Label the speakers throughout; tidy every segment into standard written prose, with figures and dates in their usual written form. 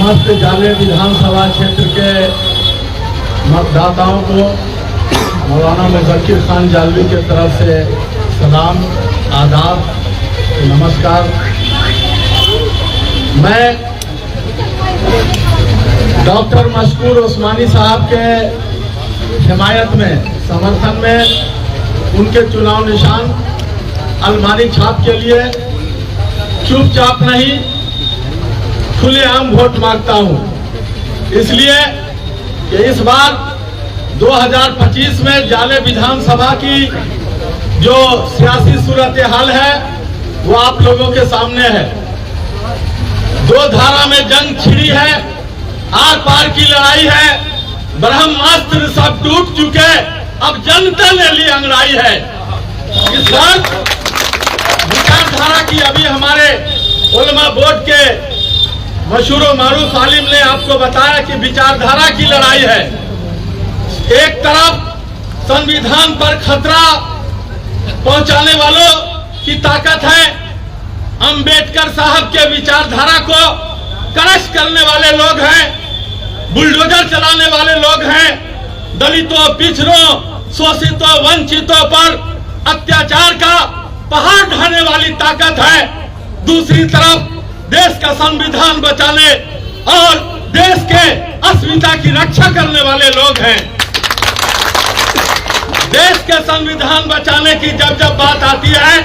Speaker 1: समस्त जाले विधानसभा क्षेत्र के मतदाताओं को मौलाना मुज़क्किर खान जालवी के तरफ से सलाम, आदाब, नमस्कार। मैं डॉक्टर मशकूर उस्मानी साहब के हिमायत में, समर्थन में उनके चुनाव निशान अलमारी छाप के लिए चुपचाप नहीं, खुलेआम वोट मांगता हूं। इसलिए कि इस बार 2025 में जाले विधानसभा की जो सियासी सूरत हाल है वो आप लोगों के सामने है। दो धारा में जंग छिड़ी है, आर पार की लड़ाई है, ब्रह्मास्त्र सब टूट चुके, अब जनता ने ली अंगड़ाई है। इस बार विचारधारा की, अभी हमारे उलमा बोर्ड के मशहूर मारूफ आलिम ने आपको बताया कि विचारधारा की लड़ाई है। एक तरफ संविधान पर खतरा पहुंचाने वालों की ताकत है, अंबेडकर साहब के विचारधारा को क्रश करने वाले लोग हैं, बुलडोजर चलाने वाले लोग हैं, दलितों, पिछड़ों, शोषितों, वंचितों पर अत्याचार का पहाड़ ढाने वाली ताकत है। दूसरी तरफ देश का संविधान बचाने और देश के अस्मिता की रक्षा करने वाले लोग हैं। देश के संविधान बचाने की जब जब बात आती है,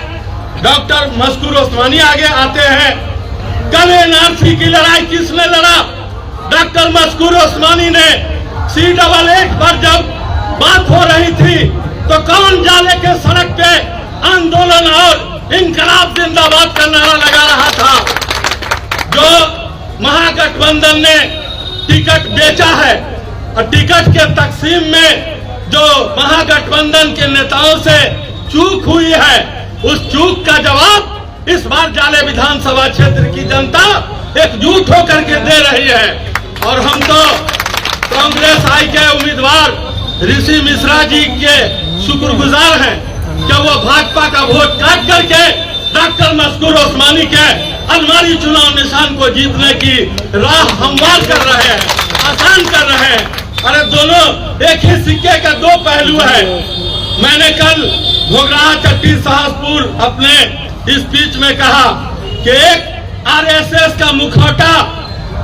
Speaker 1: डॉक्टर मशकूर उस्मानी आगे आते हैं। कल एनआरसी की लड़ाई किसने लड़ा? डॉक्टर मशकूर उस्मानी ने। C88 पर जब बात हो रही थी तो कौन जाले के सड़क पे आंदोलन और इनकलाब जिंदाबाद का नारा लगा रहा था? जो महागठबंधन ने टिकट बेचा है और टिकट के तकसीम में जो महागठबंधन के नेताओं से चूक हुई है, उस चूक का जवाब इस बार जाले विधानसभा क्षेत्र की जनता एकजुट होकर के दे रही है। और हम तो कांग्रेस आई के उम्मीदवार ऋषि मिश्रा जी के शुक्रगुजार हैं कि वो भाजपा का वोट काट करके डॉक्टर मशकूर उस्मानी के अलमारी चुनाव निशान को जीतने की राह हमवार कर रहे हैं, आसान कर रहे हैं। अरे दोनों एक ही सिक्के के दो पहलू है। मैंने कल घोघरा चट्टी साहसपुर अपने स्पीच में कहा कि एक आरएसएस का मुखौटा,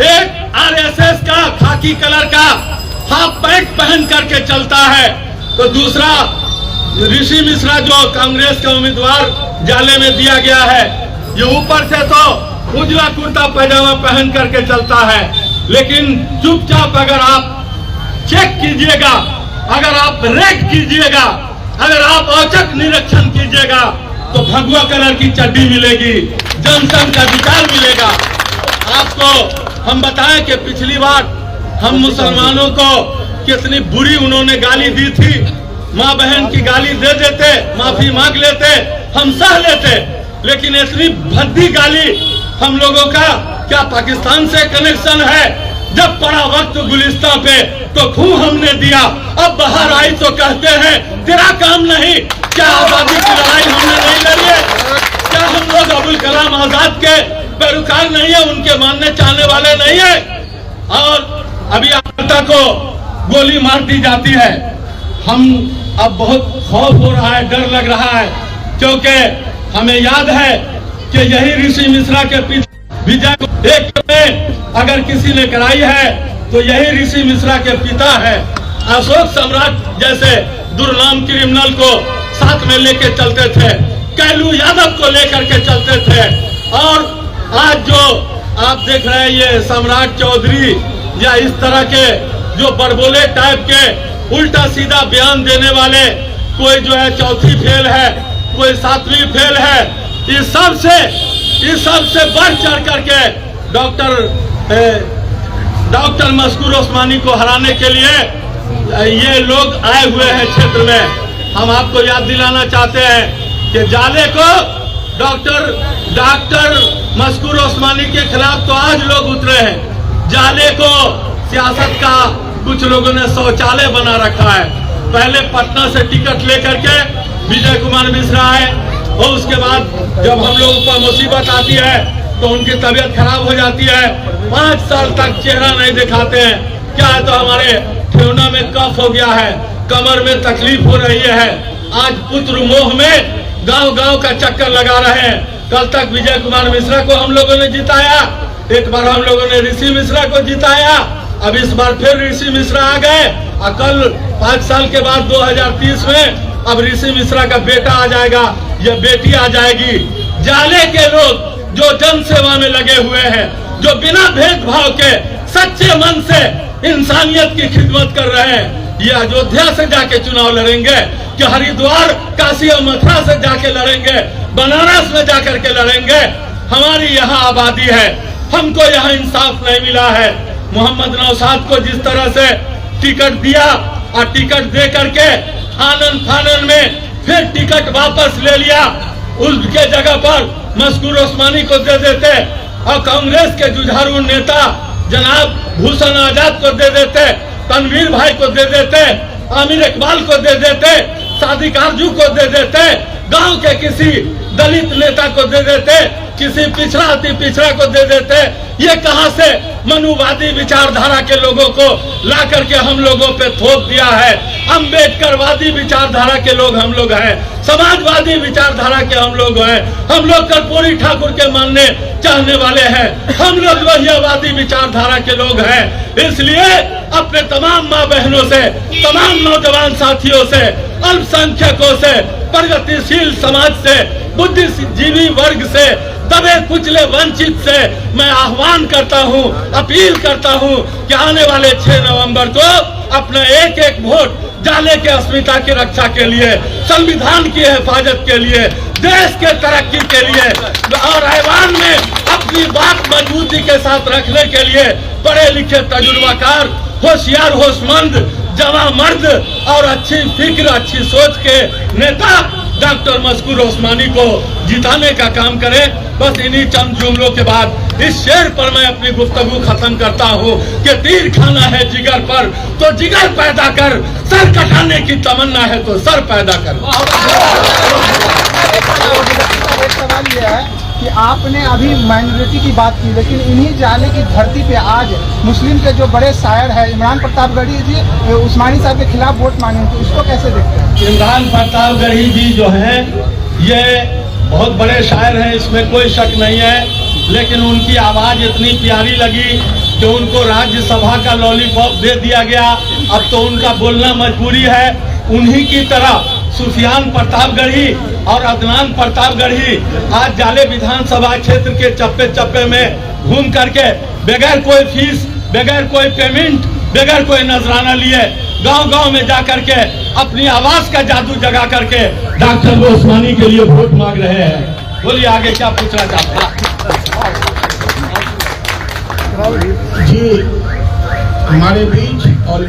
Speaker 1: एक आरएसएस का खाकी कलर का हाफ पैंट पहन करके चलता है, तो दूसरा ऋषि मिश्रा जो कांग्रेस का उम्मीदवार जाले में दिया गया है, ये ऊपर से तो उजला कुर्ता पैजामा पहन करके चलता है, लेकिन चुपचाप अगर आप चेक कीजिएगा, अगर आप रेड कीजिएगा, अगर आप औचक निरीक्षण कीजिएगा तो भगवा कलर की चड्डी मिलेगी, जनसंघ का विचार मिलेगा। आपको हम बताएं कि पिछली बार हम मुसलमानों को कितनी बुरी उन्होंने गाली दी थी। माँ बहन की गाली दे देते, माफी मांग लेते, हम सह लेते, लेकिन इतनी भद्दी गाली हम लोगों का क्या पाकिस्तान से कनेक्शन है? जब पड़ा वक्त गुलिस्तान पे तो खून हमने दिया, अब बाहर आई तो कहते हैं तेरा काम नहीं। क्या आजादी की लड़ाई हमने नहीं लड़ी है? क्या हम लोग अबुल कलाम आजाद के पैरोकार नहीं है, उनके मानने चाहने वाले नहीं है? और अभी जनता को गोली मार दी जाती है। हम अब बहुत खौफ हो रहा है, डर लग रहा है, क्योंकि हमें याद है कि यही ऋषि मिश्रा के पिता विजय एक में अगर किसी ने कराई है तो यही ऋषि मिश्रा के पिता है। अशोक सम्राट जैसे दुर्नाम क्रिमिनल को साथ में लेके चलते थे, कैलू यादव को लेकर के चलते थे, और आज जो आप देख रहे हैं ये सम्राट चौधरी या इस तरह के जो बड़बोले टाइप के उल्टा सीधा बयान देने वाले, कोई जो है चौथी फेल है, कोई सातवीं फेल है, इस सब से बढ़ चढ़ करके डॉक्टर मशकूर उस्मानी को हराने के लिए ये लोग आए हुए हैं क्षेत्र में। हम आपको याद दिलाना चाहते हैं कि जाले को डॉक्टर मशकूर उस्मानी के खिलाफ तो आज लोग उतरे हैं, जाले को सियासत का कुछ लोगों ने शौचालय बना रखा है। पहले पटना से टिकट लेकर के विजय कुमार मिश्रा आए, और उसके बाद जब हम लोगों पर मुसीबत आती है तो उनकी तबीयत खराब हो जाती है, 5 साल तक चेहरा नहीं दिखाते हैं। क्या है, तो हमारे ठेवना में कफ हो गया है, कमर में तकलीफ हो रही है। आज पुत्र मोह में गांव-गांव का चक्कर लगा रहे हैं। कल तक विजय कुमार मिश्रा को हम लोगों ने जिताया, एक बार हम लोगों ने ऋषि मिश्रा को जिताया, अब इस बार फिर ऋषि मिश्रा आ गए। और कल 5 साल के बाद 2030 में अब ऋषि मिश्रा का बेटा आ जाएगा या बेटी आ जाएगी। जाले के लोग जो जन सेवा में लगे हुए हैं, जो बिना भेदभाव के सच्चे मन से इंसानियत की खिदमत कर रहे हैं, ये अयोध्या से जाके चुनाव लड़ेंगे कि हरिद्वार, काशी और मथुरा से जाके लड़ेंगे, बनारस में जाकर के लड़ेंगे। हमारी यहाँ आबादी है, हमको यहाँ इंसाफ नहीं मिला है। मोहम्मद नौशाद को जिस तरह से टिकट दिया और टिकट दे करके आनन फानन में फिर टिकट वापस ले लिया, उसके जगह पर मस्कूर ओस्मानी को दे देते और कांग्रेस के जुझारू नेता जनाब भूषण आजाद को दे देते, तनवीर भाई को दे देते, आमिर इकबाल को दे देते, सादिक आरजू को दे देते, गांव के किसी दलित नेता को दे देते, किसी पिछड़ा अति पिछड़ा को दे देते। ये कहां से मनुवादी विचारधारा के लोगों को ला करके हम लोगों पे थोप दिया है। अम्बेडकरवादी विचारधारा के लोग हम लोग हैं, समाजवादी विचारधारा के हम लोग हैं, हम लोग कर्पूरी ठाकुर के मानने चाहने वाले हैं, हम लोग वहियावादी विचारधारा के लोग हैं। इसलिए अपने तमाम माँ बहनों से, तमाम नौजवान साथियों से, अल्पसंख्यकों से, प्रगतिशील समाज से, बुद्धिजीवी वर्ग से, दबे कुचले वंचित से मैं आह्वान करता हूं, अपील करता हूं कि आने वाले 6 नवंबर को अपना एक एक वोट जाले के अस्मिता की रक्षा के लिए, संविधान की हिफाजत के लिए, देश के तरक्की के लिए और ऐवान में अपनी बात मजबूती के साथ रखने के लिए पढ़े लिखे तजुर्बाकार, होशियार, होशमंद, जवां मर्द और अच्छी फिक्र, अच्छी सोच के नेता डॉक्टर मस्कूर ओस्मानी को जिताने का काम करें। बस इन्हीं चंद जुमलों के बाद इस शेर पर मैं अपनी गुफ्तगू खत्म करता हूँ कि तीर खाना है जिगर पर तो जिगर पैदा कर, सर कटाने की तमन्ना है तो सर पैदा कर।
Speaker 2: एक सवाल यह है कि आपने अभी माइनॉरिटी की बात की, लेकिन इन्हीं जाले की धरती पे आज मुस्लिम के जो बड़े शायर हैं इमरान प्रतापगढ़ी जी उस्मानी साहब के खिलाफ वोट मांगे, तो इसको कैसे देखते हैं?
Speaker 1: इमरान प्रतापगढ़ी जी जो हैं ये बहुत बड़े शायर हैं, इसमें कोई शक नहीं है, लेकिन उनकी आवाज़ इतनी प्यारी लगी कि उनको राज्यसभा का लॉलीपॉप दे दिया गया। अब तो उनका बोलना मजबूरी है। उन्हीं की तरह सुफियान प्रतापगढ़ी और अदनान प्रतापगढ़ी आज जाले विधानसभा क्षेत्र के चप्पे चप्पे में घूम करके बगैर कोई फीस, बगैर कोई पेमेंट, बगैर कोई नजराना लिए गांव-गांव में जा करके अपनी आवाज का जादू जगा करके डॉक्टर ओस्मानी के लिए वोट मांग रहे हैं। बोलिए आगे क्या पूछना चाहते हैं?
Speaker 3: जी, हमारे बीच और